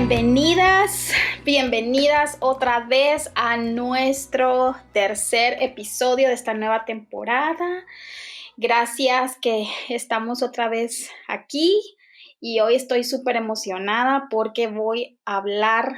Bienvenidas otra vez a nuestro tercer episodio de esta nueva temporada. Gracias que estamos otra vez aquí y hoy estoy súper emocionada porque voy a hablar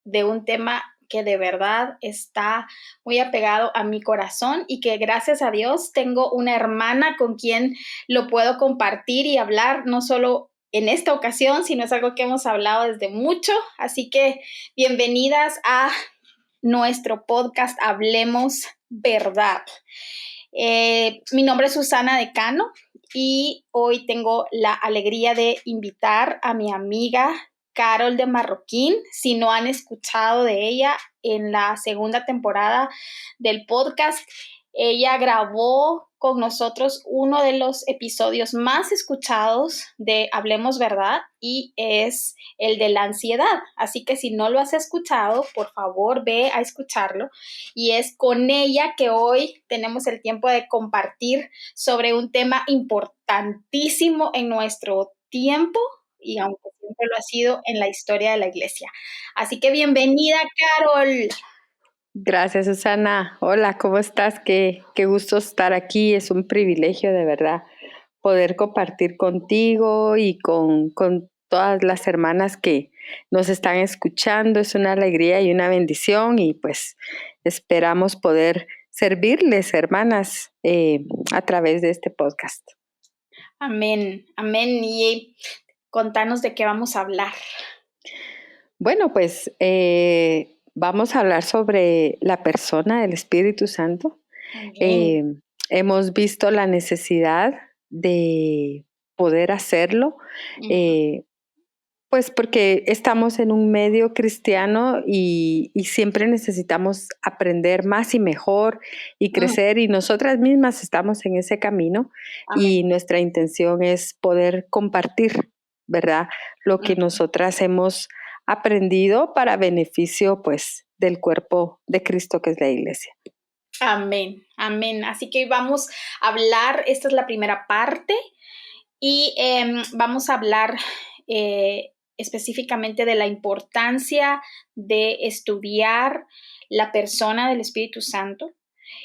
de un tema que de verdad está muy apegado a mi corazón y que gracias a Dios tengo una hermana con quien lo puedo compartir y hablar, no solo en esta ocasión, sino es algo que hemos hablado desde mucho. Así que bienvenidas a nuestro podcast Hablemos Verdad. Mi nombre es Susana Decano y hoy tengo la alegría de invitar a mi amiga Carol de Marroquín. Si no han escuchado de ella en la segunda temporada del podcast, ella grabó con nosotros uno de los episodios más escuchados de Hablemos Verdad y es el de la ansiedad. Así que si no lo has escuchado, por favor ve a escucharlo. Y es con ella que hoy tenemos el tiempo de compartir sobre un tema importantísimo en nuestro tiempo y aunque siempre lo ha sido en la historia de la iglesia. Así que bienvenida, Carol. Gracias, Susana. Hola, ¿cómo estás? Qué gusto estar aquí. Es un privilegio, de verdad, poder compartir contigo y con todas las hermanas que nos están escuchando. Es una alegría y una bendición y pues esperamos poder servirles, hermanas, a través de este podcast. Amén, amén. Y contanos de qué vamos a hablar. Bueno, pues vamos a hablar sobre la persona del Espíritu Santo. Hemos visto la necesidad de poder hacerlo, pues porque estamos en un medio cristiano y siempre necesitamos aprender más y mejor y crecer y nosotras mismas estamos en ese camino. Amén. Y nuestra intención es poder compartir, ¿verdad? Lo que nosotras hemos aprendido para beneficio, pues, del cuerpo de Cristo que es la iglesia. Amén, amén. Así que vamos a hablar, esta es la primera parte y vamos a hablar específicamente de la importancia de estudiar la persona del Espíritu Santo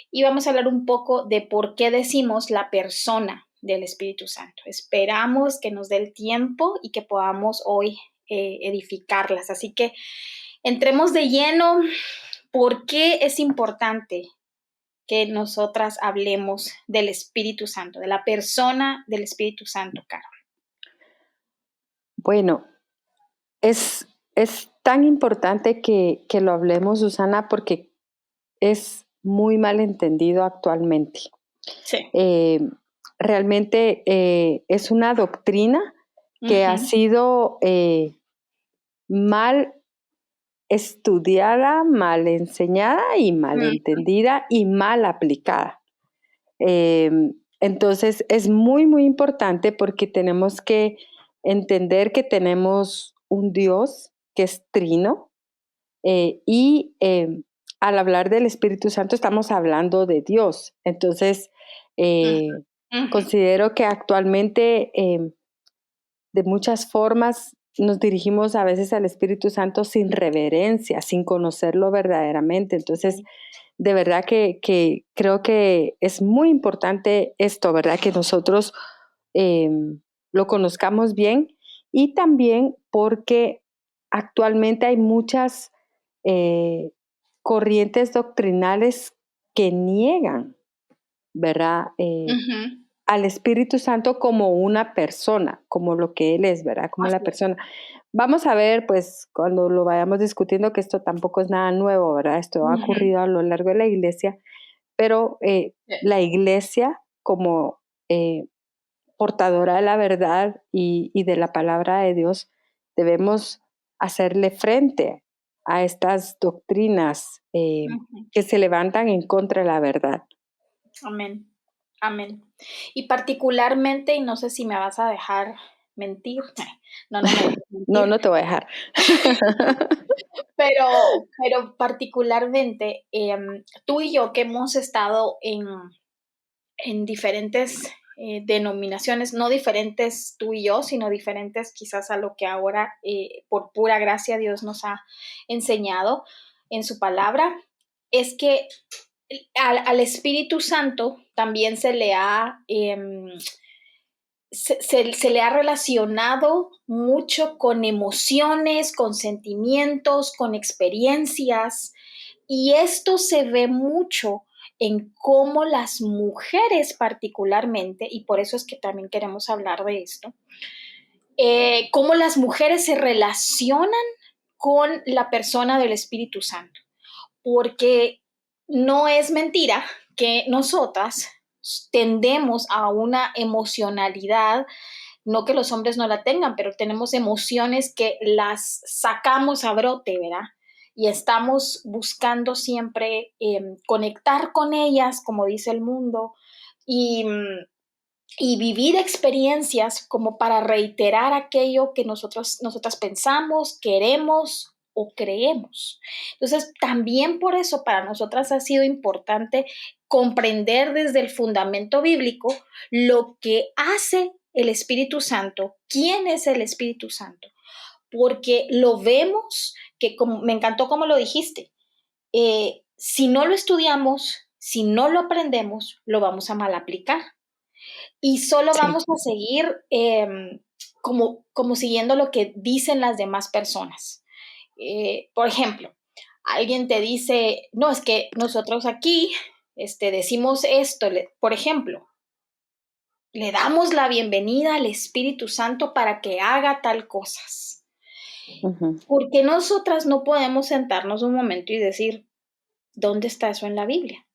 y vamos a hablar un poco de por qué decimos la persona del Espíritu Santo. Esperamos que nos dé el tiempo y que podamos hoy edificarlas. Así que entremos de lleno. ¿Por qué es importante que nosotras hablemos del Espíritu Santo, de la persona del Espíritu Santo, Carol? Bueno, es tan importante que lo hablemos, Susana, porque es muy mal entendido actualmente. Sí. Realmente es una doctrina que ha sido mal estudiada, mal enseñada y mal entendida y mal aplicada. Entonces es muy, muy importante porque tenemos que entender que tenemos un Dios que es trino y al hablar del Espíritu Santo estamos hablando de Dios. Entonces considero que actualmente de muchas formas nos dirigimos a veces al Espíritu Santo sin reverencia, sin conocerlo verdaderamente. Entonces, de verdad que creo que es muy importante esto, ¿verdad? Que nosotros lo conozcamos bien y también porque actualmente hay muchas corrientes doctrinales que niegan, ¿verdad? Al Espíritu Santo como una persona, como lo que Él es, ¿verdad? Como la persona. Vamos a ver, pues, cuando lo vayamos discutiendo, que esto tampoco es nada nuevo, ¿verdad? Esto ha ocurrido a lo largo de la iglesia, pero la iglesia como portadora de la verdad y de la palabra de Dios, debemos hacerle frente a estas doctrinas que se levantan en contra de la verdad. Amén, amén. Y particularmente, y no sé si me vas a dejar mentir, no me dejes mentir. No te voy a dejar. Pero particularmente, tú y yo que hemos estado en diferentes denominaciones, no diferentes tú y yo, sino diferentes quizás a lo que ahora por pura gracia Dios nos ha enseñado en su palabra, es que al Espíritu Santo también se le ha se le ha relacionado mucho con emociones, con sentimientos, con experiencias, y esto se ve mucho en cómo las mujeres particularmente, y por eso es que también queremos hablar de esto, cómo las mujeres se relacionan con la persona del Espíritu Santo, porque no es mentira que nosotras tendemos a una emocionalidad, no que los hombres no la tengan, pero tenemos emociones que las sacamos a brote, ¿verdad? Y estamos buscando siempre conectar con ellas, como dice el mundo, y, y vivir experiencias como para reiterar aquello que nosotras pensamos, queremos o creemos. Entonces, también por eso para nosotras ha sido importante comprender desde el fundamento bíblico lo que hace el Espíritu Santo, quién es el Espíritu Santo, porque lo vemos, que como, me encantó como lo dijiste, si no lo estudiamos, si no lo aprendemos, lo vamos a mal aplicar y solo Sí. vamos a seguir como siguiendo lo que dicen las demás personas. Por ejemplo, alguien te dice, no, es que nosotros aquí decimos esto, por ejemplo, le damos la bienvenida al Espíritu Santo para que haga tal cosas. Ujú. Porque nosotras no podemos sentarnos un momento y decir, ¿dónde está eso en la Biblia?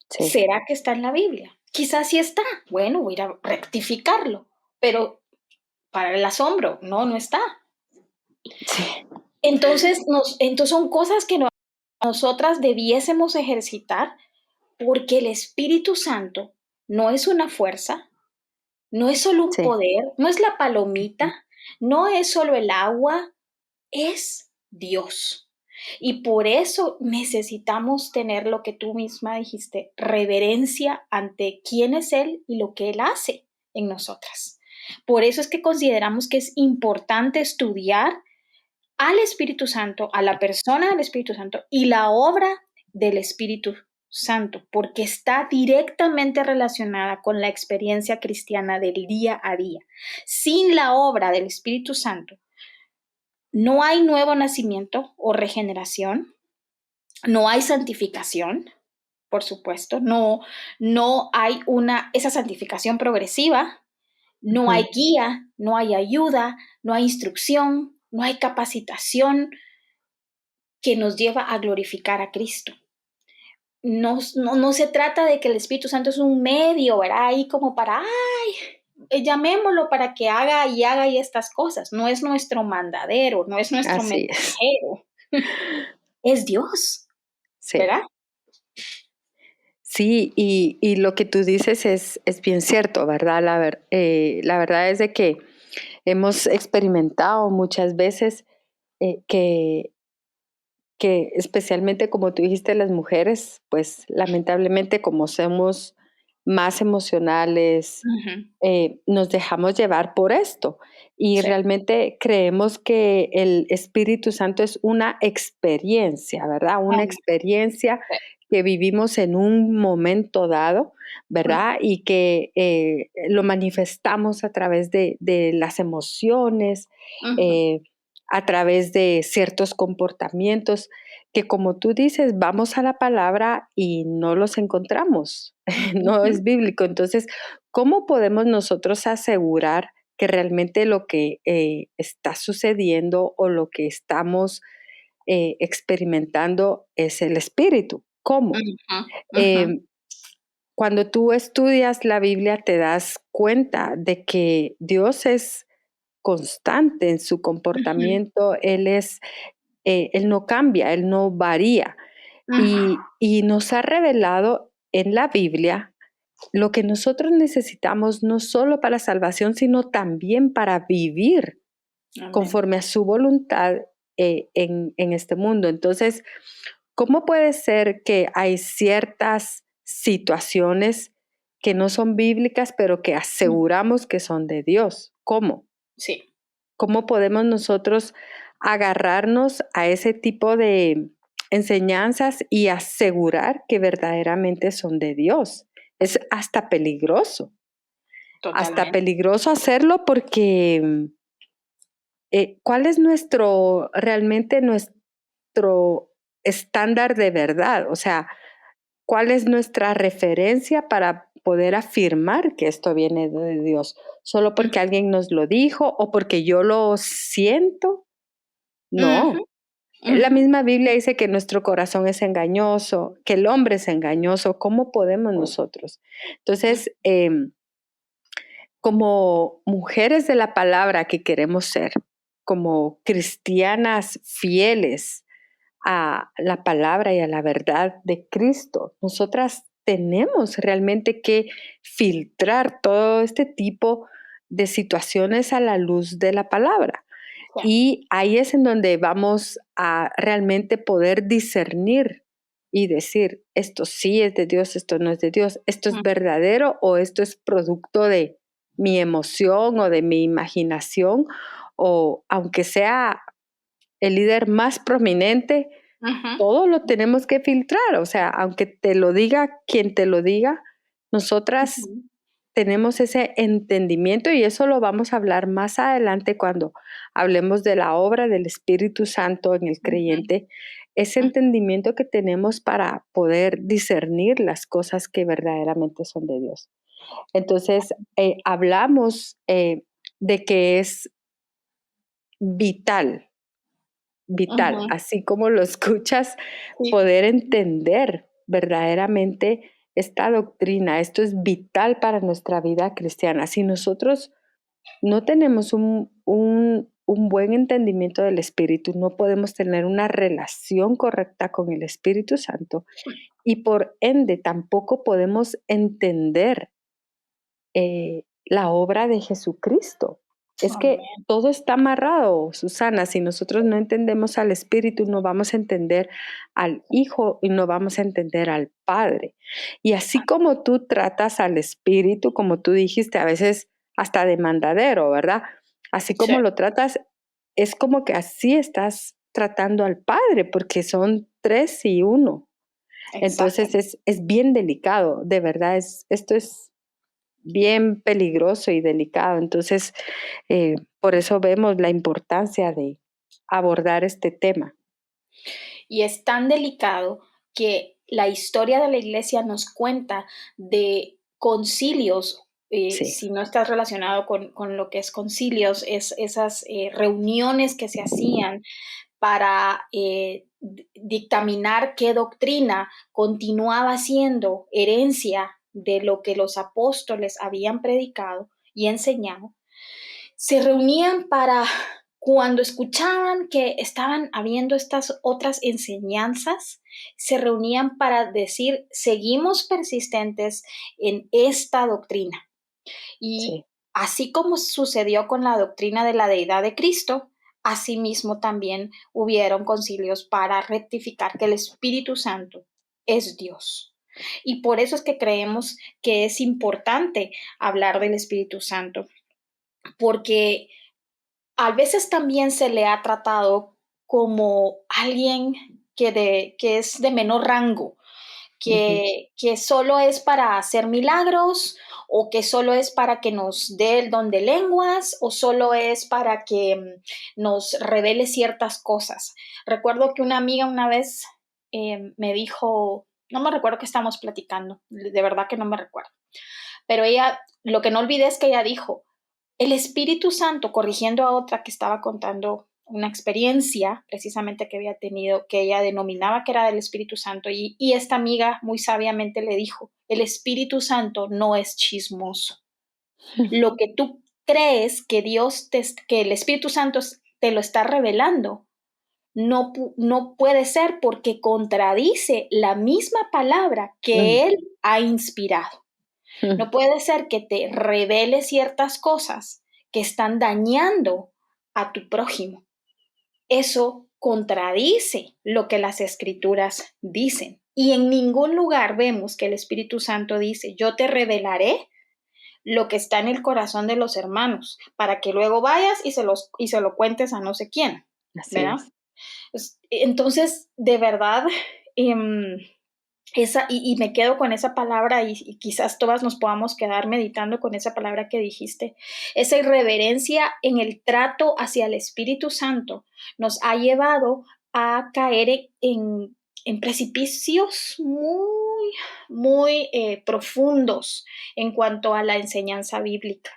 Sí. ¿Será que está en la Biblia? Quizás sí está. Bueno, voy a ir a rectificarlo, pero para el asombro, no, no está. Sí. Entonces son cosas que nosotras debiésemos ejercitar porque el Espíritu Santo no es una fuerza, no es solo un Sí. poder, no es la Ujú. palomita, no es solo el agua, es Dios. Y por eso necesitamos tener lo que tú misma dijiste, reverencia ante quién es Él y lo que Él hace en nosotras. Por eso es que consideramos que es importante estudiar al Espíritu Santo, a la persona del Espíritu Santo y la obra del Espíritu Santo, porque está directamente relacionada con la experiencia cristiana del día a día. Sin la obra del Espíritu Santo, no hay nuevo nacimiento o regeneración, no hay santificación, por supuesto, no hay esa santificación progresiva, no hay Ujú. guía, no hay ayuda, no hay instrucción, no hay capacitación que nos lleva a glorificar a Cristo. No se trata de que el Espíritu Santo es un medio, ¿verdad? Ahí como para, llamémoslo para que haga y estas cosas. No es nuestro mandadero, no es nuestro Así es. mensajero. Es Dios, Sí. ¿verdad? Sí, y lo que tú dices es bien cierto, ¿verdad? La verdad es de que hemos experimentado muchas veces que especialmente como tú dijiste, las mujeres, pues lamentablemente como somos más emocionales, Ujú. nos dejamos llevar por esto y Sí. realmente creemos que el Espíritu Santo es una experiencia, ¿verdad? Una Amén. experiencia Sí. que vivimos en un momento dado, ¿verdad? Y que lo manifestamos a través de las emociones, Ujú. eh, a través de ciertos comportamientos que como tú dices, vamos a la palabra y no los encontramos, no Ujú. es bíblico. Entonces, ¿cómo podemos nosotros asegurar que realmente lo que está sucediendo o lo que estamos experimentando es el espíritu? ¿Cómo? Ujú. Ujú. Eh, Cuando tú estudias la Biblia te das cuenta de que Dios es constante en su Ujú. comportamiento, Él no cambia, Él no varía. Ujú. Y nos ha revelado en la Biblia lo que nosotros necesitamos no solo para salvación, sino también para vivir Amén. conforme a su voluntad en este mundo. Entonces, ¿cómo puede ser que hay ciertas situaciones que no son bíblicas, pero que aseguramos que son de Dios. ¿Cómo? Sí. ¿Cómo podemos nosotros agarrarnos a ese tipo de enseñanzas y asegurar que verdaderamente son de Dios? Es hasta peligroso. Hasta Totalmente. peligroso hacerlo porque ¿cuál es realmente nuestro estándar de verdad? O sea, ¿cuál es nuestra referencia para poder afirmar que esto viene de Dios? ¿Solo porque alguien nos lo dijo o porque yo lo siento? Ujú, No. La ujú, misma Biblia dice que nuestro corazón es engañoso, que el hombre es engañoso. ¿Cómo podemos nosotros? ujú, Entonces, como mujeres de la palabra que queremos ser, como cristianas fieles a la palabra y a la verdad de Cristo, nosotras tenemos realmente que filtrar todo este tipo de situaciones a la luz de la palabra. sí, Y ahí es en donde vamos a realmente poder discernir y decir, esto sí es de Dios, esto no es de Dios, esto es ujú, verdadero o esto es producto de mi emoción o de mi imaginación, o aunque sea el líder más prominente, ujú, todo lo tenemos que filtrar. O sea, aunque te lo diga quien te lo diga, nosotras ujú, tenemos ese entendimiento y eso lo vamos a hablar más adelante cuando hablemos de la obra del Espíritu Santo en el ujú, creyente, ese ujú, entendimiento que tenemos para poder discernir las cosas que verdaderamente son de Dios. Entonces, hablamos de que es vital, vital, ujú. así como lo escuchas, Sí, poder entender verdaderamente esta doctrina. Esto es vital para nuestra vida cristiana. Si nosotros no tenemos un buen entendimiento del Espíritu, no podemos tener una relación correcta con el Espíritu Santo y por ende tampoco podemos entender la obra de Jesucristo. Es que amén. todo está amarrado, Susana. Si nosotros no entendemos al Espíritu, no vamos a entender al Hijo y no vamos a entender al Padre. Y así como tú tratas al Espíritu, como tú dijiste, a veces hasta de mandadero, ¿verdad? Así Sí, como lo tratas, es como que así estás tratando al Padre, porque son tres y uno. exacto. Entonces es bien delicado, de verdad, esto es bien peligroso y delicado. Entonces, por eso vemos la importancia de abordar este tema. Y es tan delicado que la historia de la iglesia nos cuenta de concilios. Sí, Si no estás relacionado con lo que es concilios, es esas reuniones que se hacían para dictaminar qué doctrina continuaba siendo herencia de lo que los apóstoles habían predicado y enseñado. Se reunían para, cuando escuchaban que estaban habiendo estas otras enseñanzas, se reunían para decir, seguimos persistentes en esta doctrina. Y sí, así como sucedió con la doctrina de la deidad de Cristo, asimismo también hubieron concilios para rectificar que el Espíritu Santo es Dios. Y por eso es que creemos que es importante hablar del Espíritu Santo, porque a veces también se le ha tratado como alguien que es de menor rango, ujú, que solo es para hacer milagros o que solo es para que nos dé el don de lenguas o solo es para que nos revele ciertas cosas. Recuerdo que una amiga una vez me dijo, no me recuerdo qué estamos platicando, de verdad que no me recuerdo, pero ella, lo que no olvidé es que ella dijo, el Espíritu Santo, corrigiendo a otra que estaba contando una experiencia precisamente que había tenido, que ella denominaba que era del Espíritu Santo, y esta amiga muy sabiamente le dijo, el Espíritu Santo no es chismoso. Lo que tú crees que que el Espíritu Santo te lo está revelando, no puede ser porque contradice la misma palabra mm, que Él ha inspirado. mm, No puede ser que te revele ciertas cosas que están dañando a tu prójimo. Eso contradice lo que las escrituras dicen. Y en ningún lugar vemos que el Espíritu Santo dice, yo te revelaré lo que está en el corazón de los hermanos, para que luego vayas y se lo cuentes a no sé quién, Así ¿verdad? es. Entonces, de verdad, y me quedo con esa palabra y quizás todas nos podamos quedar meditando con esa palabra que dijiste. Esa irreverencia en el trato hacia el Espíritu Santo nos ha llevado a caer en precipicios muy profundos en cuanto a la enseñanza bíblica.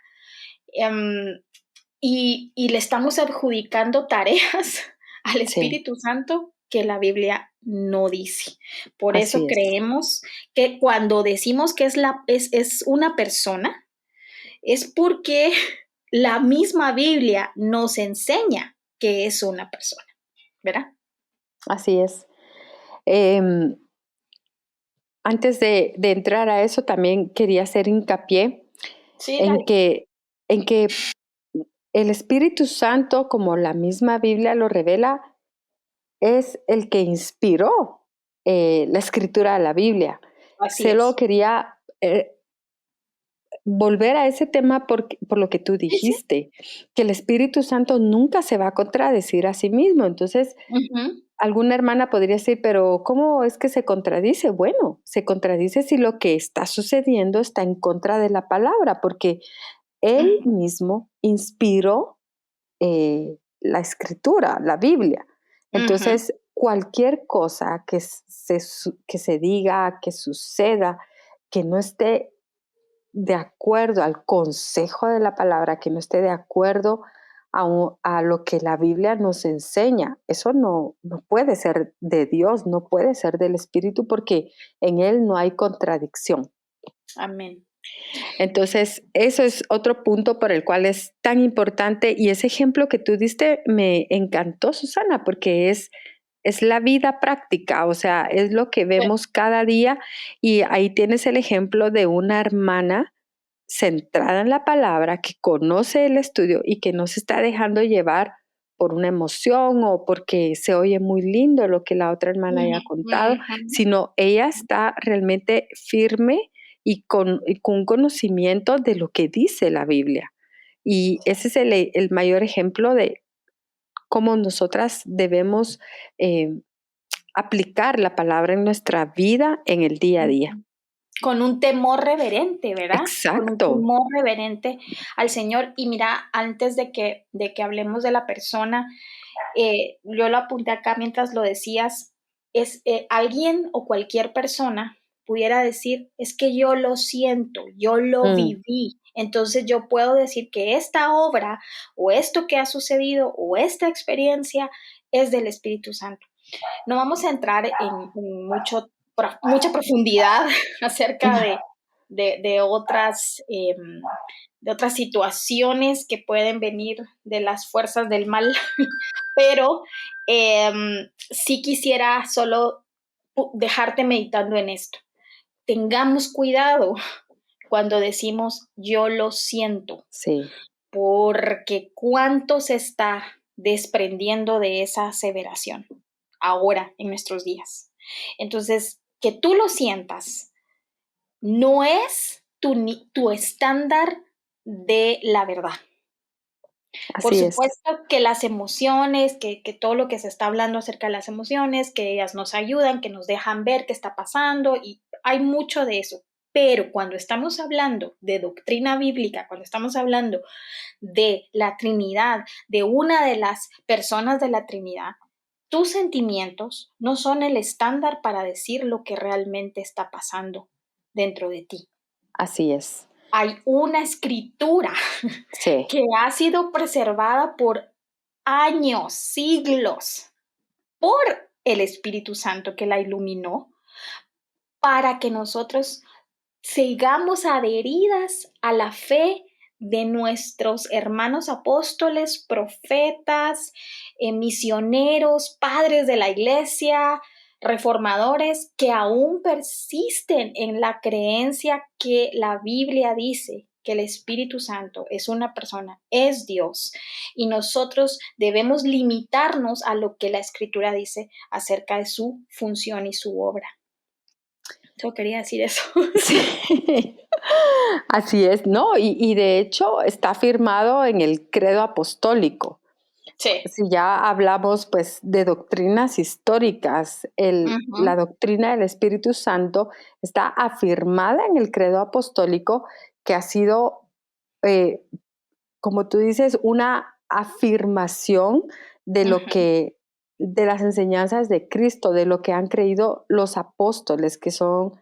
Y le estamos adjudicando tareas al Sí, Espíritu Santo que la Biblia no dice. Por eso así es. creemos que cuando decimos que es una persona, es porque la misma Biblia nos enseña que es una persona, ¿verdad? Así es. Em, Antes de entrar a eso, también quería hacer hincapié Sí, en dale. que el Espíritu Santo, como la misma Biblia lo revela, es el que inspiró la escritura de la Biblia. Así Solo es. quería volver a ese tema por lo que tú Sí, sí. dijiste, que el Espíritu Santo nunca se va a contradecir a sí mismo. Entonces, Ujú, alguna hermana podría decir, pero ¿cómo es que se contradice? Bueno, se contradice si lo que está sucediendo está en contra de la palabra, porque Él ujú, mismo inspiró la escritura, la Biblia. ujú, Entonces, cualquier cosa que se diga, que suceda, que no esté de acuerdo al consejo de la palabra, que no esté de acuerdo a lo que la Biblia nos enseña, eso no puede ser de Dios, no puede ser del Espíritu, porque en Él no hay contradicción. amén. Entonces, eso es otro punto por el cual es tan importante y ese ejemplo que tú diste me encantó, Susana, porque es la vida práctica, o sea, es lo que Sí. vemos cada día y ahí tienes el ejemplo de una hermana centrada en la palabra, que conoce el estudio y que no se está dejando llevar por una emoción o porque se oye muy lindo lo que la otra hermana Ujú, haya contado, ujú. sino ella está realmente firme y con conocimiento de lo que dice la Biblia. Y ese es el mayor ejemplo de cómo nosotras debemos eh, aplicar la palabra en nuestra vida en el día a día. Con un temor reverente, ¿verdad? Con un Exacto. temor reverente al Señor. Y mira, antes de que hablemos de la persona, yo lo apunté acá mientras lo decías, es alguien o cualquier persona pudiera decir, es que yo lo siento, yo lo Mm, viví. Entonces yo puedo decir que esta obra o esto que ha sucedido o esta experiencia es del Espíritu Santo. No vamos a entrar en mucha profundidad acerca de otras, de otras situaciones que pueden venir de las fuerzas del mal, pero sí quisiera solo dejarte meditando en esto. Tengamos cuidado cuando decimos yo lo siento, sí, porque cuánto se está desprendiendo de esa aseveración ahora en nuestros días. Entonces, que tú lo sientas no es tu estándar de la verdad. Por así es. supuesto que las emociones, que todo lo que se está hablando acerca de las emociones, que ellas nos ayudan, que nos dejan ver qué está pasando y hay mucho de eso. Pero cuando estamos hablando de doctrina bíblica, cuando estamos hablando de la Trinidad, de una de las personas de la Trinidad, tus sentimientos no son el estándar para decir lo que realmente está pasando dentro de ti. Así es. Hay una escritura Sí, que ha sido preservada por años, siglos, por el Espíritu Santo que la iluminó para que nosotros sigamos adheridas a la fe de nuestros hermanos apóstoles, profetas, misioneros, padres de la iglesia, reformadores que aún persisten en la creencia que la Biblia dice que el Espíritu Santo es una persona, es Dios, y nosotros debemos limitarnos a lo que la Escritura dice acerca de su función y su obra. Yo quería decir eso. Sí, así es, ¿no? Y de hecho está firmado en el credo apostólico. Sí. Si ya hablamos pues de doctrinas históricas, la doctrina del Espíritu Santo está afirmada en el credo apostólico, que ha sido, como tú dices, una afirmación de lo que, de las enseñanzas de Cristo, de lo que han creído los apóstoles, que son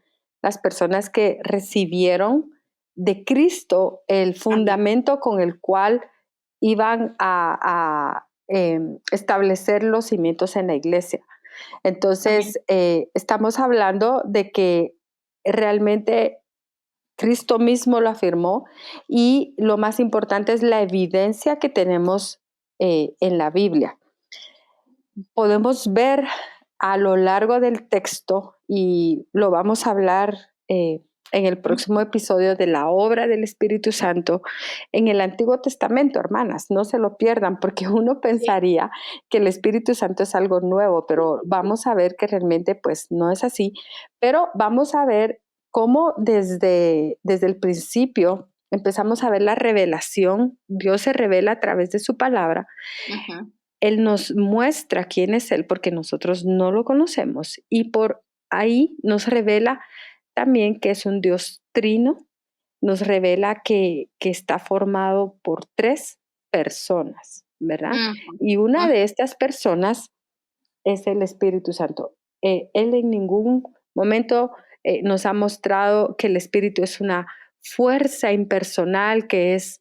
las personas que recibieron de Cristo el fundamento con el cual iban a establecer los cimientos en la iglesia. Entonces, estamos hablando de que realmente Cristo mismo lo afirmó y lo más importante es la evidencia que tenemos en la Biblia. Podemos ver a lo largo del texto, y lo vamos a hablar en el próximo episodio, de la obra del Espíritu Santo en el Antiguo Testamento, hermanas. No se lo pierdan, porque uno pensaría que el Espíritu Santo es algo nuevo, pero vamos a ver que realmente pues no es así. Pero vamos a ver cómo desde el principio empezamos a ver la revelación. Dios se revela a través de su palabra. Él nos muestra quién es Él, porque nosotros no lo conocemos, y por ahí nos revela también que es un Dios trino, nos revela que está formado por 3 personas, ¿verdad? Y una de estas personas es el Espíritu Santo. Él en ningún momento nos ha mostrado que el Espíritu es una fuerza impersonal, que es...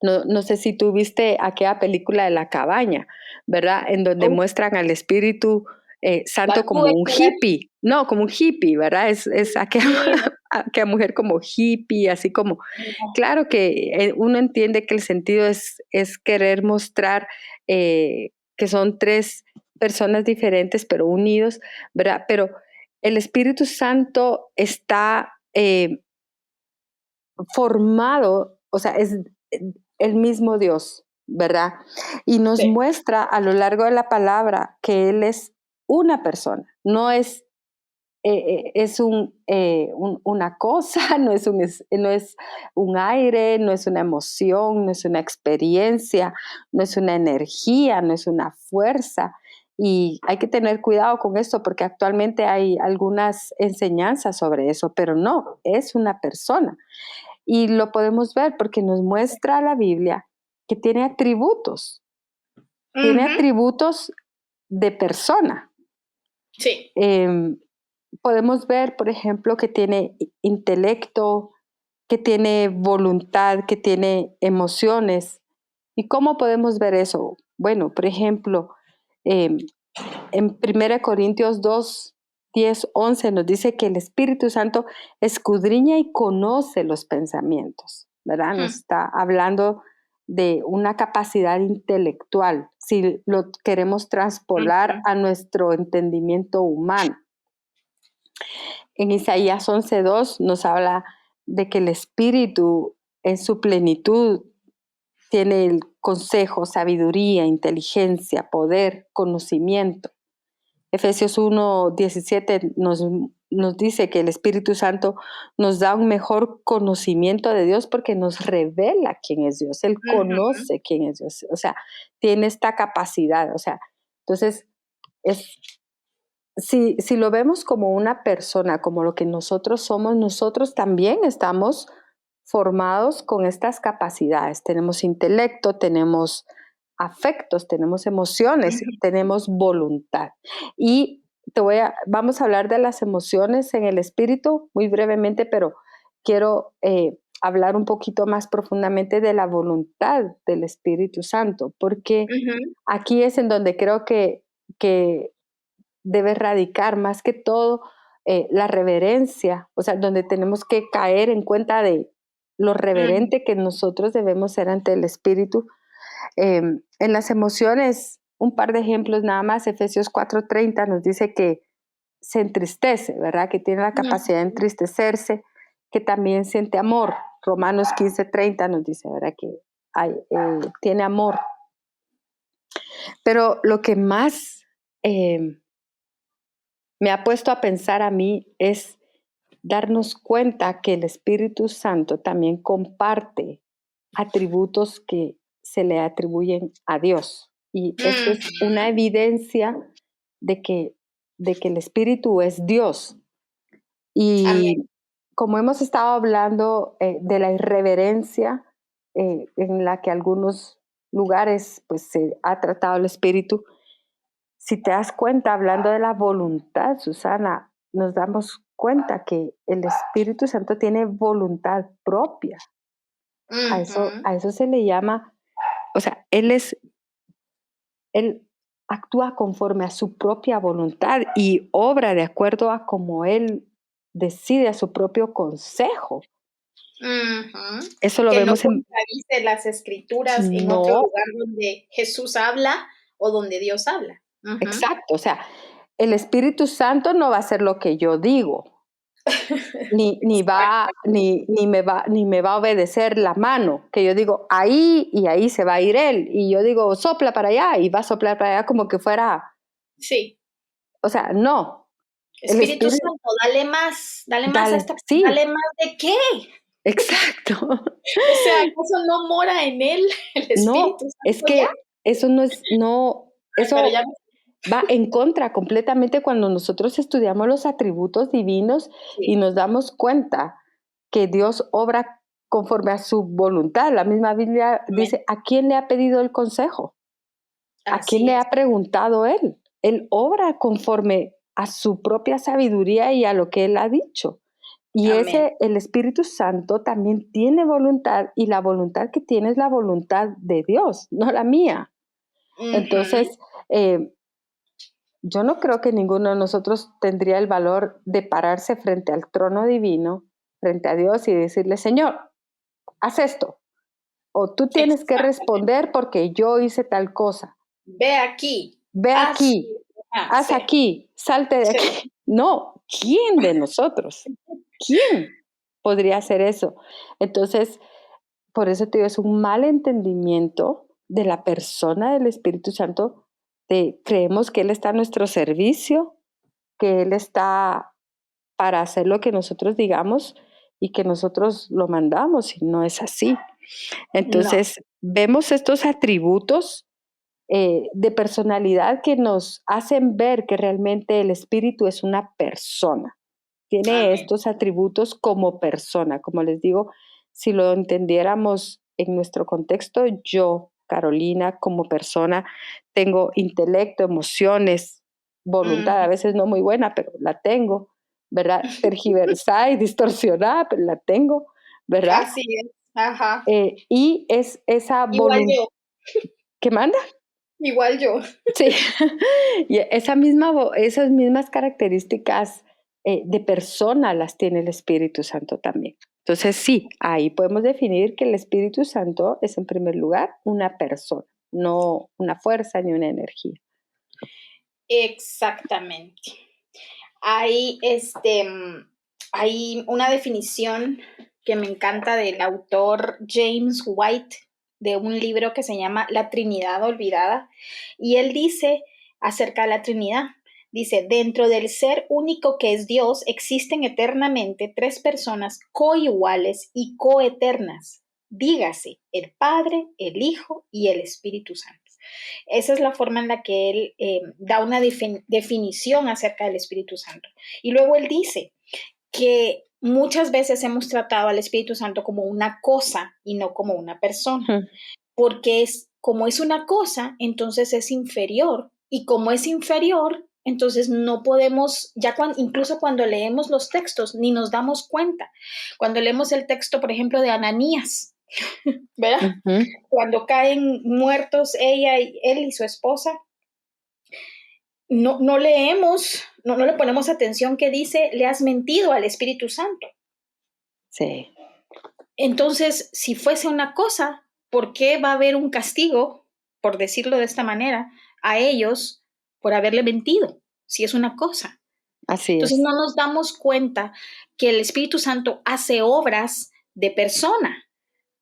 No sé si tú viste aquella película de La Cabaña, ¿verdad? En donde muestran al Espíritu Santo como un hippie. No, como un hippie, ¿verdad? Es aquella mujer como hippie, así como... Claro que uno entiende que el sentido es querer mostrar que son 3 personas diferentes, pero unidos, ¿verdad? Pero el Espíritu Santo está formado, o sea, es el mismo Dios, ¿verdad? Y nos muestra a lo largo de la palabra que Él es una persona, no es, una cosa, no es un aire, no es una emoción, no es una experiencia, no es una energía, no es una fuerza. Y hay que tener cuidado con esto, porque actualmente hay algunas enseñanzas sobre eso, pero no, es una persona. Y lo podemos ver porque nos muestra la Biblia que tiene atributos de persona. Sí. Podemos ver, por ejemplo, que tiene intelecto, que tiene voluntad, que tiene emociones. ¿Y cómo podemos ver eso? Bueno, por ejemplo, en 1 Corintios 2, 10, 11 nos dice que el Espíritu Santo escudriña y conoce los pensamientos, ¿verdad? Nos está hablando de una capacidad intelectual, si lo queremos traspolar a nuestro entendimiento humano. En Isaías 11:2 nos habla de que el Espíritu en su plenitud tiene el consejo, sabiduría, inteligencia, poder, conocimiento. Efesios 1:17 nos dice que el Espíritu Santo nos da un mejor conocimiento de Dios porque nos revela quién es Dios. Él conoce quién es Dios. O sea, tiene esta capacidad. O sea, entonces, si lo vemos como una persona, como lo que nosotros somos, nosotros también estamos formados con estas capacidades. Tenemos intelecto, tenemos afectos, tenemos emociones, tenemos voluntad. Y vamos a hablar de las emociones en el espíritu muy brevemente, pero quiero hablar un poquito más profundamente de la voluntad del Espíritu Santo, porque aquí es en donde creo que debe radicar más que todo la reverencia, o sea, donde tenemos que caer en cuenta de lo reverente que nosotros debemos ser ante el Espíritu. En las emociones, un par de ejemplos nada más. Efesios 4:30 nos dice que se entristece, ¿verdad? Que tiene la capacidad de entristecerse, que también siente amor. Romanos 15:30 nos dice, ¿verdad? Que tiene amor. Pero lo que más me ha puesto a pensar a mí es darnos cuenta que el Espíritu Santo también comparte atributos que se le atribuyen a Dios. Y esto es una evidencia de que el Espíritu es Dios. Amén. Y como hemos estado hablando de la irreverencia en la que algunos lugares pues se ha tratado el Espíritu, si te das cuenta, hablando de la voluntad, Susana, nos damos cuenta que el Espíritu Santo tiene voluntad propia. A eso se le llama, o sea, Él actúa conforme a su propia voluntad y obra de acuerdo a como Él decide, a su propio consejo. Eso lo que vemos no contradice las escrituras en otro lugar donde Jesús habla o donde Dios habla. Exacto, o sea, el Espíritu Santo no va a hacer lo que yo digo. Ni me va a obedecer la mano, que yo digo ahí y ahí se va a ir él. Y yo digo sopla para allá y va a soplar para allá como que fuera. Sí. O sea, no. Espíritu Santo, dale más a esta. Sí. ¿Dale más de qué? Exacto. O sea, ¿acaso no mora en él el Espíritu Santo? Es que eso no es, eso va en contra completamente cuando nosotros estudiamos los atributos divinos y nos damos cuenta que Dios obra conforme a su voluntad. La misma Biblia dice, ¿a quién le ha pedido el consejo? ¿A quién le ha preguntado él? Él obra conforme a su propia sabiduría y a lo que él ha dicho. Y el Espíritu Santo también tiene voluntad y la voluntad que tiene es la voluntad de Dios, no la mía. Entonces, yo no creo que ninguno de nosotros tendría el valor de pararse frente al trono divino, frente a Dios y decirle, Señor, haz esto. O tú tienes que responder porque yo hice tal cosa. Ve aquí. Haz aquí, salte de aquí. No, ¿quién de nosotros? ¿Quién podría hacer eso? Entonces, por eso te digo, es un mal entendimiento de la persona del Espíritu Santo. Creemos que Él está a nuestro servicio, que Él está para hacer lo que nosotros digamos y que nosotros lo mandamos, y no es así. Entonces, vemos estos atributos de personalidad que nos hacen ver que realmente el Espíritu es una persona. Tiene estos atributos como persona. Como les digo, si lo entendiéramos en nuestro contexto, yo, Carolina, como persona, tengo intelecto, emociones, voluntad, a veces no muy buena, pero la tengo, ¿verdad? Tergiversada y distorsionada, pero la tengo, ¿verdad? Así es, ajá. Y es esa voluntad. Igual yo. ¿Qué manda? Igual yo. Sí, y esas mismas características de persona las tiene el Espíritu Santo también. Entonces sí, ahí podemos definir que el Espíritu Santo es en primer lugar una persona, no una fuerza ni una energía. Exactamente. Hay una definición que me encanta del autor James White de un libro que se llama La Trinidad Olvidada, y él dice acerca de la Trinidad, dice, dentro del ser único que es Dios existen eternamente tres personas coiguales y coeternas, dígase, el Padre, el Hijo y el Espíritu Santo. Esa es la forma en la que él da una definición acerca del Espíritu Santo. Y luego él dice que muchas veces hemos tratado al Espíritu Santo como una cosa y no como una persona, porque como es una cosa, entonces es inferior, y como es inferior, entonces no podemos, incluso cuando leemos los textos, ni nos damos cuenta. Cuando leemos el texto, por ejemplo, de Ananías, ¿verdad? Cuando caen muertos él y su esposa, no leemos, no le ponemos atención que dice, le has mentido al Espíritu Santo. Sí. Entonces, si fuese una cosa, ¿por qué va a haber un castigo, por decirlo de esta manera, a ellos por haberle mentido? Si es una cosa. Así Entonces es. no nos damos cuenta que el Espíritu Santo hace obras de persona.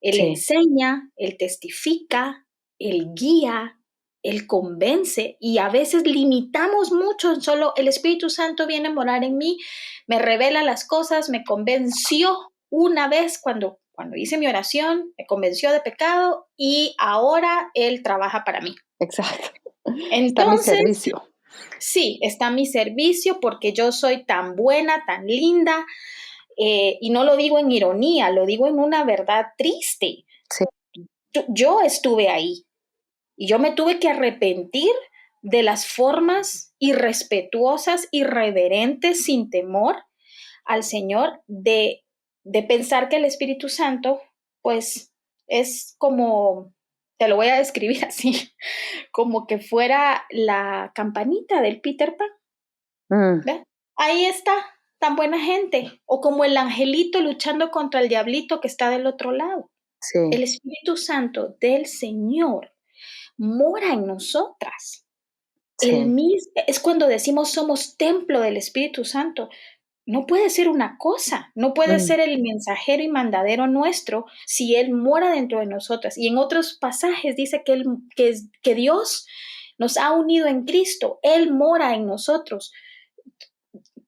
Él enseña, él testifica, él guía, Él convence, y a veces limitamos mucho, solo el Espíritu Santo viene a morar en mí, me revela las cosas, me convenció una vez cuando hice mi oración, me convenció de pecado y ahora Él trabaja para mí. Exacto. Está a mi Entonces, servicio. sí, está a mi servicio porque yo soy tan buena, tan linda, y no lo digo en ironía, lo digo en una verdad triste. Sí. Yo estuve ahí y yo me tuve que arrepentir de las formas irrespetuosas, irreverentes, sin temor al Señor, de pensar que el Espíritu Santo, pues, es como, te lo voy a describir así, como que fuera la campanita del Peter Pan. ¿Ve? Ahí está, tan buena gente. O como el angelito luchando contra el diablito que está del otro lado. Sí. El Espíritu Santo del Señor mora en nosotras. Sí. Es cuando decimos somos templo del Espíritu Santo. No puede ser una cosa, no puede ser el mensajero y mandadero nuestro si Él mora dentro de nosotras. Y en otros pasajes dice que Dios nos ha unido en Cristo, Él mora en nosotros.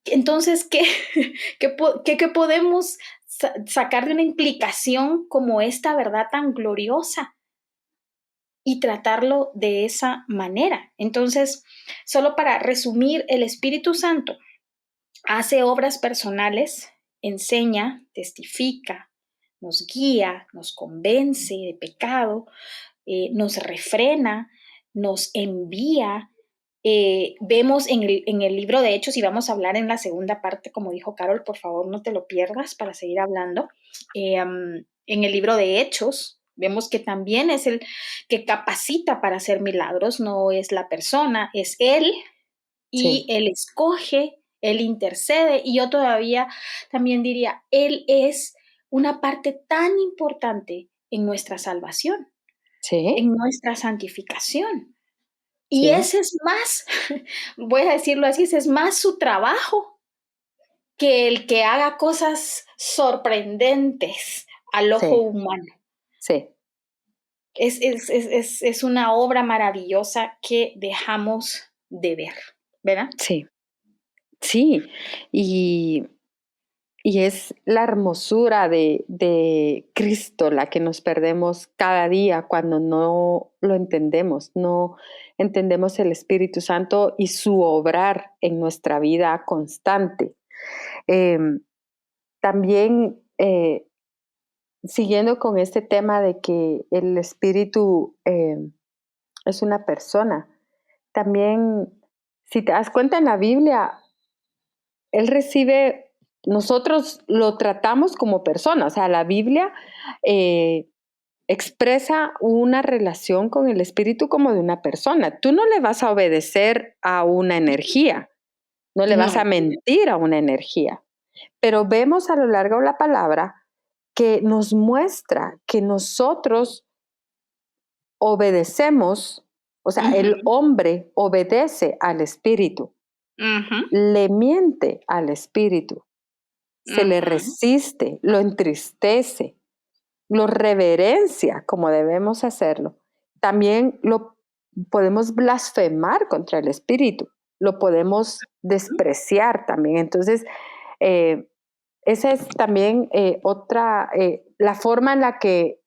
Entonces, ¿qué podemos sacar de una implicación como esta verdad tan gloriosa y tratarlo de esa manera? Entonces, solo para resumir, el Espíritu Santo hace obras personales, enseña, testifica, nos guía, nos convence de pecado, nos refrena, nos envía. Vemos en el libro de Hechos, y vamos a hablar en la segunda parte, como dijo Carol, por favor no te lo pierdas para seguir hablando. En el libro de Hechos vemos que también es el que capacita para hacer milagros, no es la persona, es Él, y Él escoge, Él intercede, y yo todavía también diría, Él es una parte tan importante en nuestra salvación, en nuestra santificación. Y ese es más, voy a decirlo así, ese es más su trabajo que el que haga cosas sorprendentes al ojo humano. Sí. Es una obra maravillosa que dejamos de ver, ¿verdad? Sí. Sí. Y es la hermosura de Cristo la que nos perdemos cada día cuando no lo entendemos, no entendemos el Espíritu Santo y su obrar en nuestra vida constante. También, siguiendo con este tema de que el Espíritu es una persona, también, si te das cuenta en la Biblia, Él recibe, nosotros lo tratamos como persona, o sea, la Biblia expresa una relación con el Espíritu como de una persona. Tú no le vas a obedecer a una energía, no le vas a mentir a una energía, pero vemos a lo largo de la palabra que nos muestra que nosotros obedecemos, o sea, el hombre obedece al Espíritu. Le miente al Espíritu, se le resiste, lo entristece, lo reverencia como debemos hacerlo. También lo podemos blasfemar contra el Espíritu, lo podemos despreciar también. Entonces, esa es también otra, la forma en la que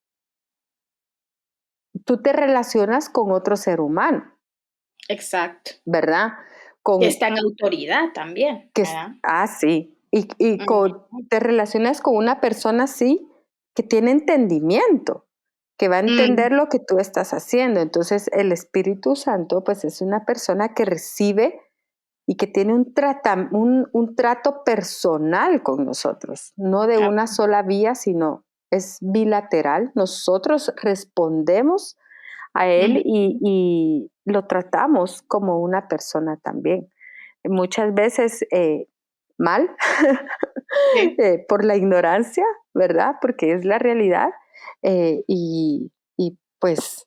tú te relacionas con otro ser humano. Exacto. ¿Verdad? Que está en autoridad también, ¿verdad? Sí. Y te relacionas con una persona así que tiene entendimiento, que va a entender lo que tú estás haciendo. Entonces, el Espíritu Santo, pues, es una persona que recibe y que tiene un trato personal con nosotros, no de una sola vía, sino es bilateral. Nosotros respondemos a Él y lo tratamos como una persona también. Muchas veces mal, por la ignorancia, ¿verdad? Porque es la realidad. Y pues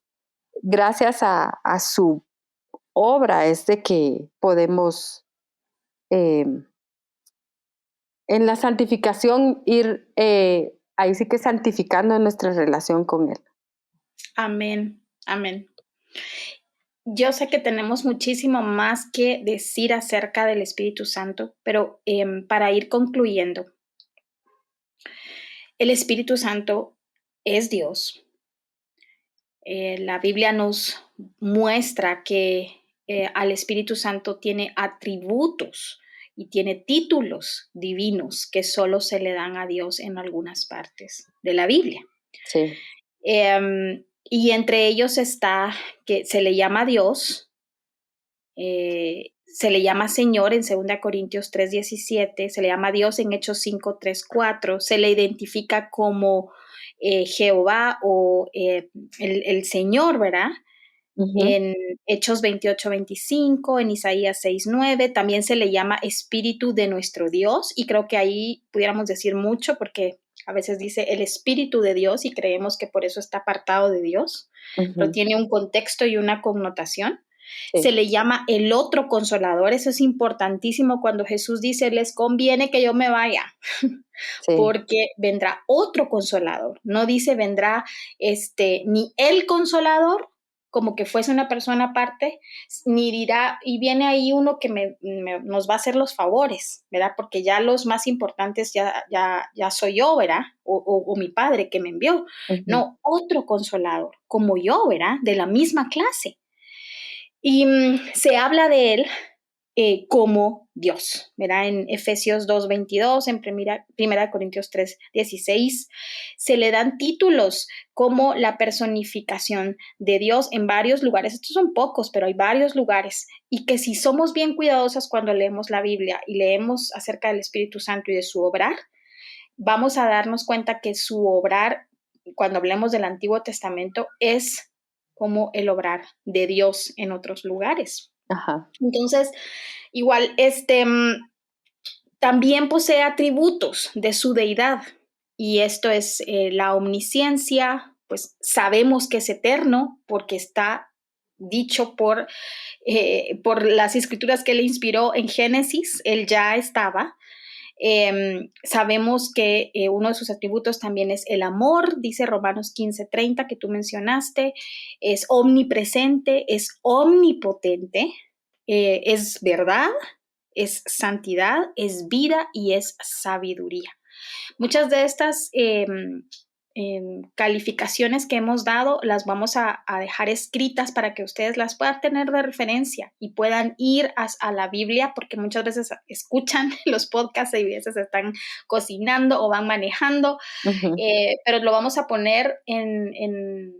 gracias a su obra es de que podemos en la santificación ir, ahí sí que santificando nuestra relación con Él. Amén, amén. yo sé que tenemos muchísimo más que decir acerca del Espíritu Santo, pero para ir concluyendo, el Espíritu Santo es Dios. La Biblia nos muestra que al Espíritu Santo tiene atributos y tiene títulos divinos que solo se le dan a Dios en algunas partes de la Biblia. Sí. Y entre ellos está que se le llama Dios, se le llama Señor en 2 Corintios 3:17, se le llama Dios en Hechos 5:3-4, se le identifica como Jehová o el Señor, ¿verdad? En Hechos 28:25, en Isaías 6:9, también se le llama Espíritu de nuestro Dios, y creo que ahí pudiéramos decir mucho porque a veces dice el Espíritu de Dios y creemos que por eso está apartado de Dios, pero tiene un contexto y una connotación. Sí. Se le llama el otro consolador, eso es importantísimo cuando Jesús dice, les conviene que yo me vaya, Sí. porque vendrá otro consolador, no dice vendrá ni el consolador, como que fuese una persona aparte, ni dirá, y viene ahí uno que nos va a hacer los favores, ¿verdad? Porque ya los más importantes ya soy yo, ¿verdad? O mi padre que me envió. No, otro consolador, como yo, ¿verdad? De la misma clase. Y se habla de él como Dios, ¿verdad? En Efesios 2:22, en 1 Corintios 3:16, se le dan títulos como la personificación de Dios en varios lugares. Estos son pocos, pero hay varios lugares. Y que si somos bien cuidadosas cuando leemos la Biblia y leemos acerca del Espíritu Santo y de su obrar, vamos a darnos cuenta que su obrar, cuando hablemos del Antiguo Testamento, es como el obrar de Dios en otros lugares. Ajá. Entonces, igual, también posee atributos de su deidad, y esto es la omnisciencia, pues sabemos que es eterno porque está dicho por las escrituras que él inspiró en Génesis, él ya estaba. Sabemos que uno de sus atributos también es el amor, dice Romanos 15:30 que tú mencionaste, es omnipresente, es omnipotente, es verdad, es santidad, es vida y es sabiduría. Muchas de estas calificaciones que hemos dado las vamos a dejar escritas para que ustedes las puedan tener de referencia y puedan ir a la Biblia, porque muchas veces escuchan los podcasts y a veces están cocinando o van manejando, pero lo vamos a poner en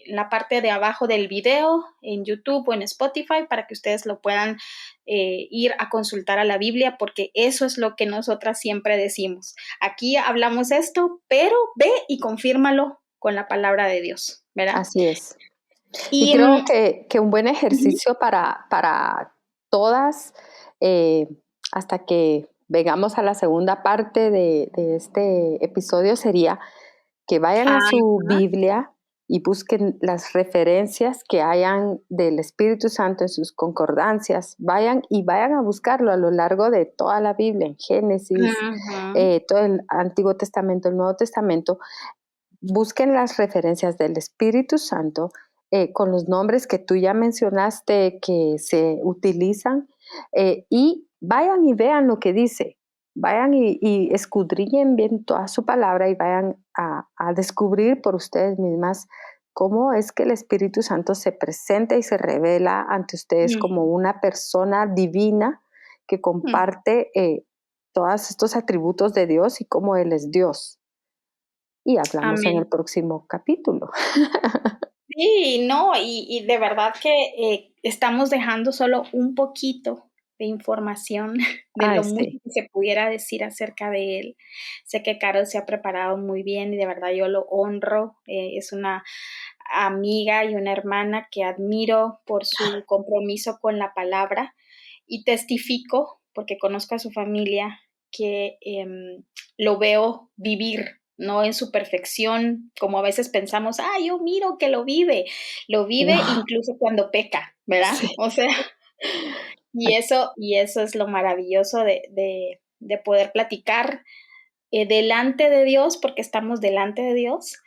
la parte de abajo del video, en YouTube o en Spotify, para que ustedes lo puedan ir a consultar a la Biblia, porque eso es lo que nosotras siempre decimos. Aquí hablamos esto, pero ve y confírmalo con la palabra de Dios, ¿verdad? Así es. Y Y creo que un buen ejercicio para todas, hasta que vengamos a la segunda parte de este episodio, sería que vayan a su Biblia y busquen las referencias que hayan del Espíritu Santo en sus concordancias. Vayan a buscarlo a lo largo de toda la Biblia, en Génesis, todo el Antiguo Testamento, el Nuevo Testamento. Busquen las referencias del Espíritu Santo con los nombres que tú ya mencionaste que se utilizan y vayan y vean lo que dice. Vayan y escudriñen bien toda su palabra y vayan a descubrir por ustedes mismas cómo es que el Espíritu Santo se presenta y se revela ante ustedes como una persona divina que comparte todos estos atributos de Dios y cómo Él es Dios. Y hablamos en el próximo capítulo. Sí, no, y de verdad que estamos dejando solo un poquito de información de Ay, lo mucho sí. que se pudiera decir acerca de él. Sé que Carol se ha preparado muy bien y de verdad yo lo honro. Es una amiga y una hermana que admiro por su compromiso con la palabra, y testifico, porque conozco a su familia, que lo veo vivir, no en su perfección, como a veces pensamos, yo miro que lo vive Wow. incluso cuando peca, ¿verdad? Sí. O sea, y eso es lo maravilloso de poder platicar delante de Dios, porque estamos delante de Dios,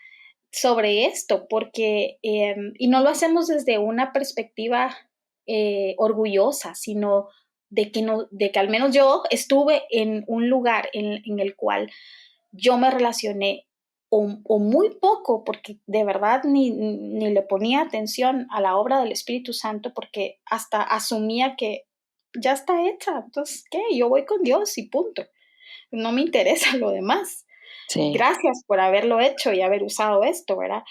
sobre esto, porque, y no lo hacemos desde una perspectiva orgullosa, sino de que al menos yo estuve en un lugar en el cual yo me relacioné o muy poco, porque de verdad ni le ponía atención a la obra del Espíritu Santo, porque hasta asumía que ya está hecha, entonces, ¿qué? Yo voy con Dios y punto. No me interesa lo demás. Sí, Gracias por haberlo hecho y haber usado esto, ¿verdad?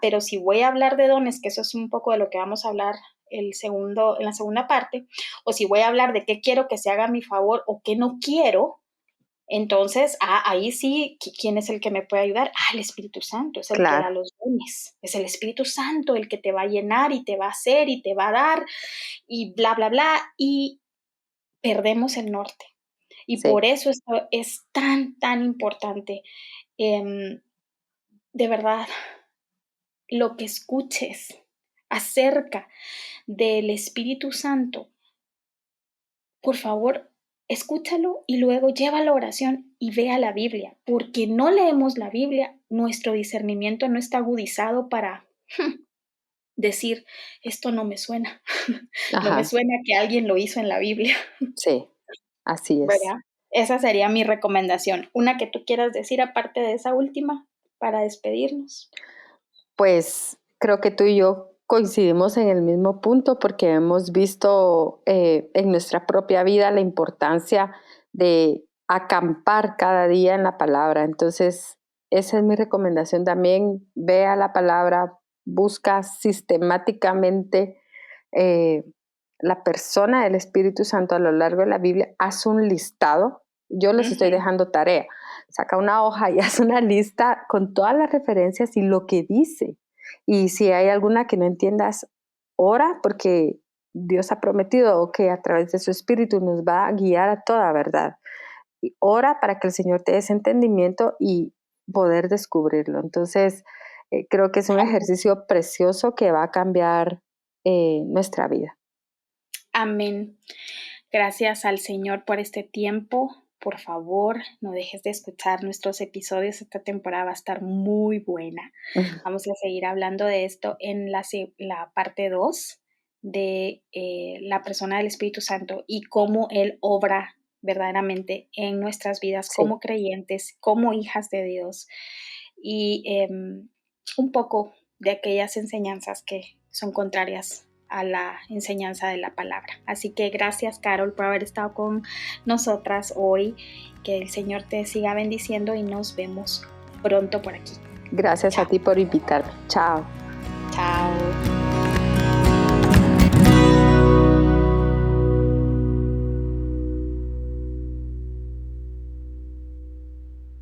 Pero si voy a hablar de dones, que eso es un poco de lo que vamos a hablar en la segunda parte, o si voy a hablar de qué quiero que se haga a mi favor o qué no quiero, entonces, ahí sí, ¿quién es el que me puede ayudar? El Espíritu Santo, es el que da claro, los dones, es el Espíritu Santo el que te va a llenar y te va a hacer y te va a dar y bla, bla, bla, y perdemos el norte. Y sí, por eso esto es tan, tan importante. Em, de verdad, lo que escuches acerca del Espíritu Santo, por favor, escúchalo y luego lleva la oración y vea la Biblia, porque no leemos la Biblia, nuestro discernimiento no está agudizado para decir, esto no me suena, no me ajá, suena que alguien lo hizo en la Biblia, sí, así es. ¿verdad? Esa sería mi recomendación. Una que tú quieras decir aparte de esa última para despedirnos. Pues creo que tú y yo coincidimos en el mismo punto porque hemos visto en nuestra propia vida la importancia de acampar cada día en la palabra. Entonces, esa es mi recomendación también. Vea la palabra, busca sistemáticamente eh, la persona del Espíritu Santo a lo largo de la Biblia, haz un listado. Yo les estoy Ujú, dejando tarea. Saca una hoja y haz una lista con todas las referencias y lo que dice. Y si hay alguna que no entiendas, ora porque Dios ha prometido que a través de su Espíritu nos va a guiar a toda verdad. Y ora para que el Señor te dé ese entendimiento y poder descubrirlo. Entonces, creo que es un ejercicio precioso que va a cambiar nuestra vida. amén. Gracias al Señor por este tiempo. Por favor, no dejes de escuchar nuestros episodios. Esta temporada va a estar muy buena. Vamos a seguir hablando de esto en la parte 2 de la persona del Espíritu Santo y cómo Él obra verdaderamente en nuestras vidas Sí, como creyentes, como hijas de Dios y un poco de aquellas enseñanzas que son contrarias a la enseñanza de la palabra. Así que gracias, Carol, por haber estado con nosotras hoy. Que el Señor te siga bendiciendo y nos vemos pronto por aquí. gracias a Chao. ti por invitarme. Chao.